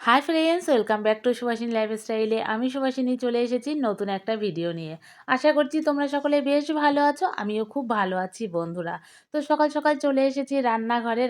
High friends, welcome back to Subhashini লাইফস্টাইলে। আমি সুভাষিনী চলে এসেছি নতুন একটা ভিডিও নিয়ে। আশা করছি তোমরা সকলে বেশ ভালো আছো, আমিও খুব ভালো আছি বন্ধুরা। তো সকাল সকাল চলে এসেছি রান্নাঘরে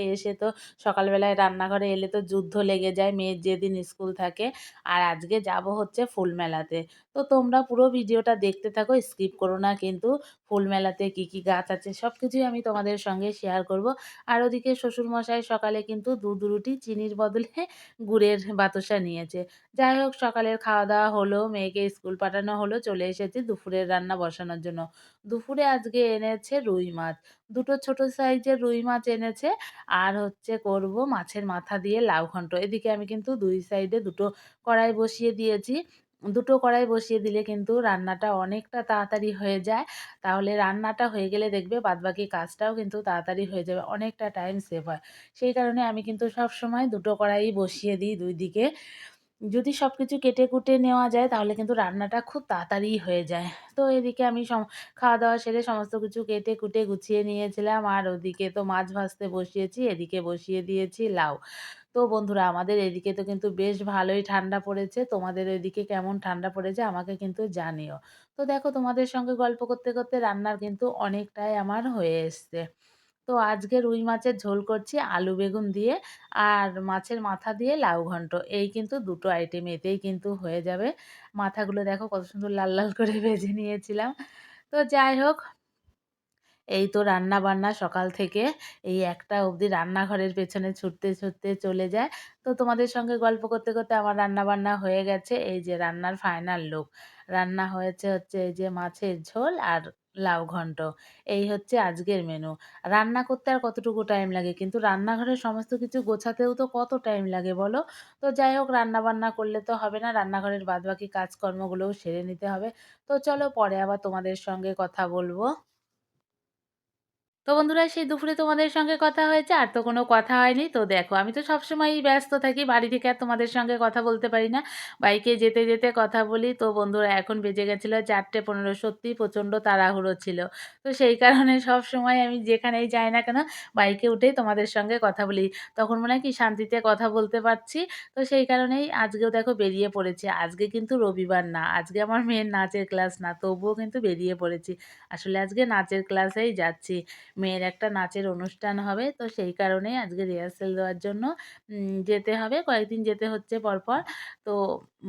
এসে তো সকালবেলায় রান্নাঘরে এলে তো যুদ্ধ লেগে যায়, মেয়ের যেদিন স্কুল থাকে। আর আজকে যাব হচ্ছে ফুল মেলাতে। তো তোমরা পুরো ভিডিওটা দেখতে থাকো, স্কিপ করো না কিন্তু। ফুল মেলাতে কী কী গাছ আছে সব কিছুই আমি তোমাদের সঙ্গে শেয়ার করব। আর ওদিকে শ্বশুরমশাই সকালে কিন্তু দুধ রুটি চিনির বদলে গুড়ের বাতাসা নিয়েছে। যাই হোক, সকালের খাওয়া-দাওয়া হলো, মেয়েকে স্কুল পাঠানো হলো, চলে এসেছি দুপুরের রান্না বসানোর জন্য। দুপুরে আজকে এনেছে রুই মাছ। ২ টো ছোট সাইজের রুই মাছ এনেছে। আর হচ্ছে করব মাছের মাথা দিয়ে লাউ ঘন্ট। এদিকে আমি কিন্তু ২ সাইডে ২ টো কড়াই বসিয়ে দিয়েছি। ২ টো কড়াই বসিয়ে দিলে কিন্তু রান্নাটা অনেকটা তাড়াতাড়ি হয়ে যায়। তাহলে রান্নাটা হয়ে গেলে দেখবে বাদবাকি কাজটাও কিন্তু তাড়াতাড়ি হয়ে যাবে। অনেকটা টাইম সেভ হয়। সেই কারণে আমি কিন্তু সবসময় ২ টো কড়াই বসিয়ে দিই ২ দিকে। যদি সবকিছু কেটে-কুটে নেওয়া যায় তাহলে কিন্তু রান্নাটা খুব তাড়াতাড়ি হয়ে যায়। তো এদিকে আমি খাওয়া-দাওয়া সেরে সমস্ত কিছু কেটে-কুটে গুছিয়ে নিয়েছিলাম। আর ওদিকে তো মাছ ভাজতে বসিয়েছি, এদিকে বসিয়ে দিয়েছি লাউ। তো বন্ধুরা, আমাদের এদিকে তো কিন্তু বেশ ভালোই ঠান্ডা পড়েছে। তোমাদের ওইদিকে কেমন ঠান্ডা পড়েছে আমাকে কিন্তু জানিও। তো দেখো, তোমাদের সঙ্গে গল্প করতে, করতে রান্নার কিন্তু অনেকটাই আমার হয়ে এসছে। তো আজকে রুই মাছের ঝোল করছি আলু বেগুন দিয়ে, আর মাছের মাথা দিয়ে লাউ ঘন্ট। এই কিন্তু ২ টো আইটেম, এতেই কিন্তু হয়ে যাবে। মাথাগুলো দেখো কত সুন্দর লাল, লাল করে ভেজে নিয়েছিলাম। তো যাই হোক, এই তো রান্না-বান্না সকাল থেকে এই ১টা অবধি রান্নাঘরের পেছনে ছুটতে, ছুটতে চলে যায়। তো তোমাদের সঙ্গে গল্প করতে, করতে আমার রান্না-বান্না হয়ে গেছে। এই যে রান্নার ফাইনাল লুক। রান্না হচ্ছে এই যে মাছের ঝোল আর লাউ ঘন্ট। এই হচ্ছে আজকের মেনু। রান্না করতে আর কতটুকু টাইম লাগে? কিন্তু রান্নাঘরের সমস্ত কিছু গোছাতেও তো কত টাইম লাগে বলো? তো যাই হোক, রান্না-বান্না করলে তো হবে না। রান্নাঘরের বাদবাকি কাজকর্মগুলোও সেরে নিতে হবে। তো চলো, পরে আবার তোমাদের সঙ্গে কথা বলব। তো বন্ধুরা, সেই দুপুরে তোমাদের সঙ্গে কথা হয়েছে, আর তো কোনো কথা হয়নি। তো দেখো, আমি তো সবসময়ই ব্যস্ত থাকি, বাড়ি থেকে আর তোমাদের সঙ্গে কথা বলতে পারি না। বাইকে যেতে, যেতে কথা বলি। তো বন্ধুরা, এখন বেজে গেছিল ৪:১৫। সত্যিই প্রচণ্ড তাড়াহুড়ো ছিল। তো সেই কারণে সবসময় আমি যেখানেই যাই না কেন, বাইকে উঠেই তোমাদের সঙ্গে কথা বলি। তখন মনে হয় কি শান্তিতে কথা বলতে পারছি। তো সেই কারণেই আজকেও দেখো বেরিয়ে পড়েছি। আজকে কিন্তু রবিবার না। আজকে আমার মেয়ের নাচের ক্লাস না। তবুও কিন্তু বেরিয়ে পড়েছি। আসলে আজকে নাচের ক্লাসেই যাচ্ছি। মেয়ের একটা নাচের অনুষ্ঠান হবে। তো সেই কারণেই আজকে রিহার্সাল দেওয়ার জন্য যেতে হবে। কয়েকদিন যেতে হচ্ছে পরপর। তো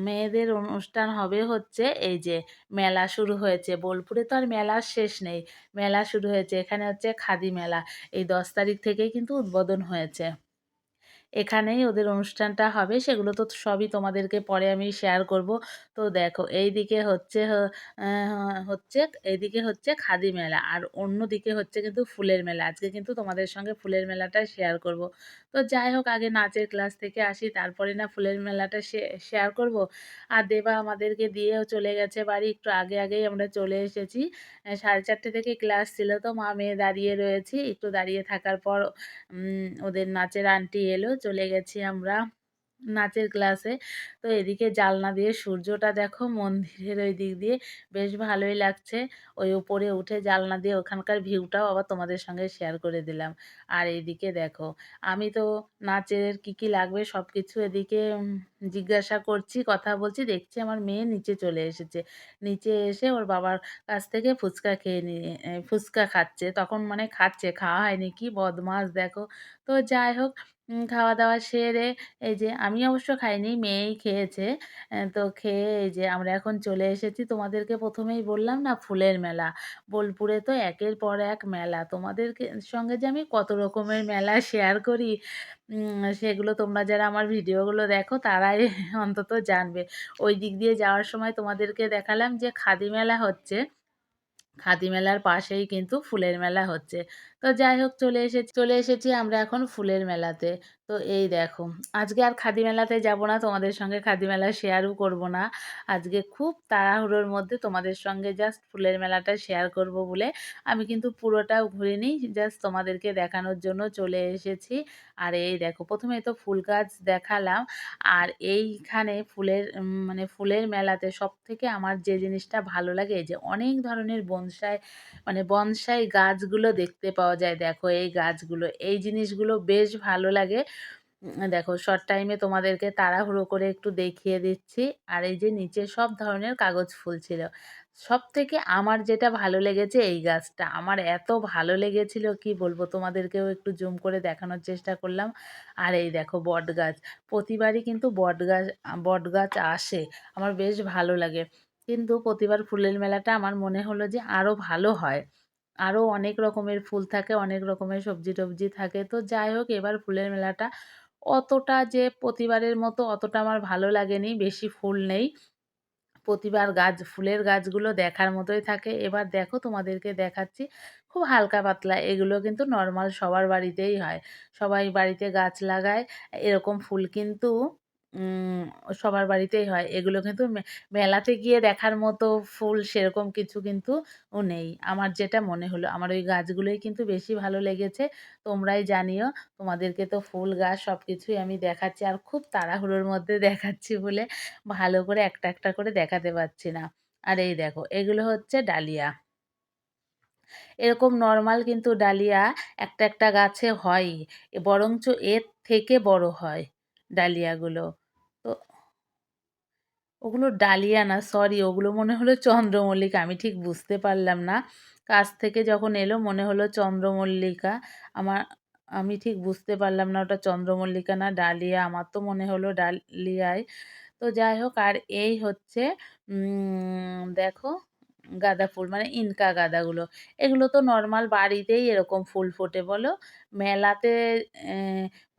মেয়েদের অনুষ্ঠান হবে হচ্ছে এই যে মেলা শুরু হয়েছে। বোলপুরে তো আর মেলার শেষ নেই। মেলা শুরু হয়েছে। এখানে হচ্ছে খাদি মেলা। এই ১০ তারিখ থেকেই কিন্তু উদ্বোধন হয়েছে। এখানেই ওদের অনুষ্ঠানটা হবে। সেগুলো তো সবই তোমাদেরকে পরে আমি শেয়ার করব। তো দেখো, এইদিকে হচ্ছে হচ্ছে এইদিকে হচ্ছে খাদি মেলা, আর অন্যদিকে হচ্ছে কিন্তু ফুলের মেলা। আজকে কিন্তু তোমাদের সঙ্গে ফুলের মেলাটা শেয়ার করব। তো যাই হোক, আগে নাচের ক্লাস থেকে আসি, তারপরে না ফুলের মেলাটা শেয়ার করব। আর দেবা আমাদেরকে দিয়েও চলে গেছে বাড়ি। একটু আগেই আমরা চলে এসেছি। 4:30 থেকে ক্লাস ছিল, তো মা মেয়ে দাঁড়িয়ে রয়েছি। একটু দাঁড়িয়ে থাকার পর ওদের নাচের আন্টি এলো, চলে গেছি আমরা নাচের ক্লাসে। তো এদিকে জানলা দিয়ে সূর্যটা দেখো মন্দিরের ওই দিক দিয়ে বেশ ভালোই লাগছে। ওই উপরে উঠে জানলা দিয়ে ওখানকার ভিউটাও আবার তোমাদের সঙ্গে শেয়ার করে দিলাম। আর এইদিকে দেখো, আমি তো নাচের কি, কি লাগবে সবকিছু এদিকে জিজ্ঞাসা করছি, কথা বলছি, দেখছি আমার মেয়ে নিচে চলে এসেছে। নিচে এসে ওর বাবার কাছ থেকে ফুচকা খেয়ে নিয়ে ফুচকা খাচ্ছে। তখন মানে খাচ্ছে, খাওয়া হয়নি। কি বদমাশ দেখো! তো যাই হোক, খাওয়া-দাওয়া সেরে এই যে আমি অবশ্য খাইনি, মেয়েই খেয়েছে। তো খেয়ে এই যে আমরা এখন চলে এসেছি। তোমাদেরকে ১ম এই বললাম না ফুলের মেলা। বোলপুরে তো একের পর এক মেলা। তোমাদেরকে সঙ্গে যে আমি কত রকমের মেলা শেয়ার করি, সেগুলো তোমরা যারা আমার ভিডিওগুলো দেখো তারাই অন্তত জানবে। ওই দিক দিয়ে যাওয়ার সময় তোমাদেরকে দেখালাম যে খাদি মেলা হচ্ছে। খাদি মেলার পাশেই কিন্তু ফুলের মেলা হচ্ছে। তো যাই হোক, চলে এসেছি আমরা এখন ফুলের মেলাতে। তো এই দেখো, আজকে আর খাদি মেলাতে যাব না, তোমাদের সঙ্গে খাদি মেলা শেয়ারও করব না। আজকে খুব তাড়াহুড়োর মধ্যে তোমাদের সঙ্গে জাস্ট ফুলের মেলাটা শেয়ার করব বলে আমি কিন্তু পুরোটাও ঘুরিনি। জাস্ট তোমাদেরকে দেখানোর জন্য চলে এসেছি। আর এই দেখো, ১ম এ তো ফুল গাছ দেখালাম। আর এইখানে মানে ফুলের মেলাতে সবথেকে আমার যে জিনিসটা ভালো লাগে, এই যে অনেক ধরনের বনসাই, মানে বনসাই গাছগুলো দেখতে পাওয়া যায়। দেখো এই গাছগুলো, এই জিনিসগুলো বেশ ভালো লাগে। দেখো শর্ট টাইমে তোমাদেরকে তাড়াহুড়ো করে একটু দেখিয়ে দিচ্ছি। আর এই যে নিচে সব ধরনের কাগজ ফুল ছিল। সবথেকে আমার যেটা ভালো লেগেছে এই গাছটা। আমার এত ভালো লেগেছিল কি বলবো, তোমাদেরকেও একটু জুম করে দেখানোর চেষ্টা করলাম। আর এই দেখো বটগাছ। প্রতিবারই কিন্তু বটগাছ আসে। আমার বেশ ভালো লাগে। কিন্তু প্রতিবার ফুলের মেলাটা আমার মনে হলো যে আরো ভালো হয়। আরো অনেক রকমের ফুল থাকে, অনেক রকমের সবজি-টবজি থাকে। তো যাই হোক এবার ফুলের মেলাটা অতটা যে প্রতিবারের মতো অতটা আমার ভালো লাগেনি। বেশি ফুল নেই। প্রতিবার ফুলের গাছগুলো দেখার মতোই থাকে। এবার দেখো তোমাদেরকে দেখাচ্ছি। খুব হালকা পাতলা এগুলো কিন্তু নরমাল সবার বাড়িতেই হয়। সবাই বাড়িতে গাছ লাগায়। এরকম ফুল কিন্তু উম সবার বাড়িতেই হয়। এগুলো কিন্তু মেলাতে গিয়ে দেখার মতো ফুল সেরকম কিছু কিন্তু নেই। আমার যেটা মনে হলো। আমার ওই গাছগুলোই কিন্তু বেশি ভালো লেগেছে। তোমরাই জানিও। তোমাদেরকে তো ফুল গাছ সবকিছুই আমি দেখাচ্ছি। আর খুব তাড়াহুড়োর মধ্যে দেখাচ্ছি বলে ভালো করে একটা, একটা করে দেখাতে পারছি না। আর এই দেখো এগুলো হচ্ছে ডালিয়া। এরকম নরমাল কিন্তু ডালিয়া একটা, একটা গাছে হয়ই। বরঞ্চ এর থেকে বড় হয় ডালিয়াগুলো। তো ওগুলো ডালিয়া না, সরি, ওগুলো মনে হলো চন্দ্রমল্লিকা। আমি ঠিক বুঝতে পারলাম না। কাছ থেকে যখন এলো মনে হলো চন্দ্রমল্লিকা। আমার আমি ঠিক বুঝতে পারলাম না ওটা চন্দ্রমল্লিকা না ডালিয়া। আমার তো মনে হলো ডালিয়াই। তো যাই হোক আর এই হচ্ছে দেখো গাঁদা ফুল মানে ইনকা গাঁদাগুলো। এগুলো তো নরমাল বাড়িতেই এরকম ফুল ফোটে বলো। মেলাতে এ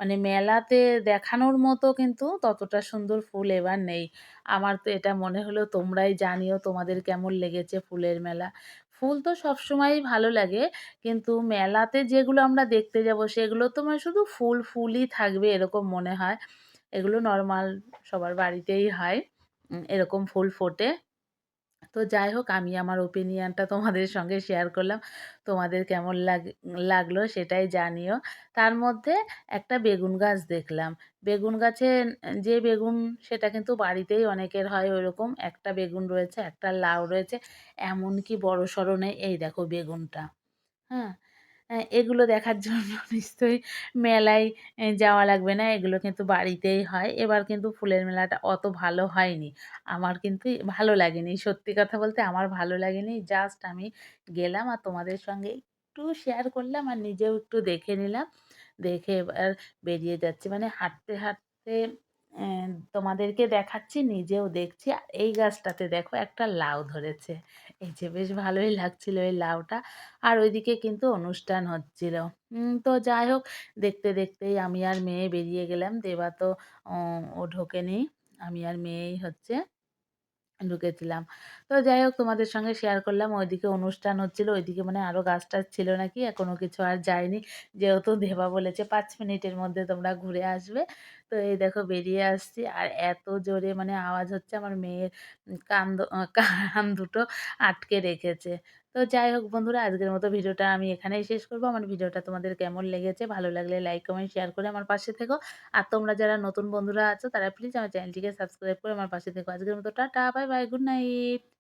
মানে মেলাতে দেখানোর মতো কিন্তু ততটা সুন্দর ফুল এবার নেই। আমার তো এটা মনে হলো তোমরাই জানিও তোমাদের কেমন লেগেছে ফুলের মেলা। ফুল তো সবসময়ই ভালো লাগে। কিন্তু মেলাতে যেগুলো আমরা দেখতে যাবো সেগুলো তো মানে শুধু ফুলই থাকবে এরকম মনে হয়। এগুলো নরমাল সবার বাড়িতেই হয়। এরকম ফুল ফোটে। তো যাই হোক আমি আমার ওপিনিয়নটা তোমাদের সঙ্গে শেয়ার করলাম। তোমাদের কেমন লাগলো সেটাই জানিও। তার মধ্যে একটা বেগুন গাছ দেখলাম। বেগুন গাছে যে বেগুন সেটা কিন্তু বাড়িতেই অনেকের হয় ওইরকম। একটা বেগুন রয়েছে, একটা লাউ রয়েছে। এমনকি বড়সড় নেই। এই দেখো বেগুনটা। হ্যাঁ? এগুলো দেখার জন্য নিশ্চয়ই মেলায় যাওয়া লাগবে না। এগুলো কিন্তু বাড়িতেই হয়। এবার কিন্তু ফুলের মেলাটা অত ভালো হয়নি। আমার কিন্তু ভালো লাগেনি। সত্যি কথা বলতে আমার ভালো লাগেনি। জাস্ট আমি গেলাম আর তোমাদের সঙ্গে একটু শেয়ার করলাম আর নিজেও একটু দেখে নিলাম। দেখে এবার বেরিয়ে যাচ্ছি। মানে হাঁটতে, হাঁটতে তোমাদেরকে দেখাচ্ছি, নিজেও দেখছি। আর এই গাছটাতে দেখো একটা লাউ ধরেছে। এই যে বেশ ভালোই লাগছিল এই লাউটা। আর ওইদিকে কিন্তু অনুষ্ঠান হচ্ছিল। তো যাই হোক দেখতে, দেখতেই আমি আর মেয়ে বেরিয়ে গেলাম। দেবা তো ও ঢোকেনি। আমি আর মেয়েই হচ্ছে ঢুকেছিলাম। তো যাই হোক তোমাদের সঙ্গে শেয়ার করলাম। ওইদিকে অনুষ্ঠান হচ্ছিল। ওইদিকে মানে আরো গাছ-টাছ ছিল নাকি? কোনো কিছু আর যায়নি। যেহেতু দেবা বলেছে ৫ মিনিটের মধ্যে তোমরা ঘুরে আসবে। তো এই দেখো বেরিয়ে আসছি। আর এত জোরে মানে আওয়াজ হচ্ছে আমার মেয়ের কান দুটো আটকে রেখেছে। তো যাই হোক বন্ধুরা আজকের মতো ভিডিওটা আমি এখানেই শেষ করব। আমার ভিডিওটা তোমাদের কেমন লেগেছে? ভালো লাগলে লাইক, কমেন্ট, শেয়ার করে আমার পাশে থেকো। আর তোমরা যারা নতুন বন্ধুরা আছো তারা প্লিজ আমার চ্যানেলটিকে সাবস্ক্রাইব করে আমার পাশে থেকো। আজকের মতো tata, bye bye, good night.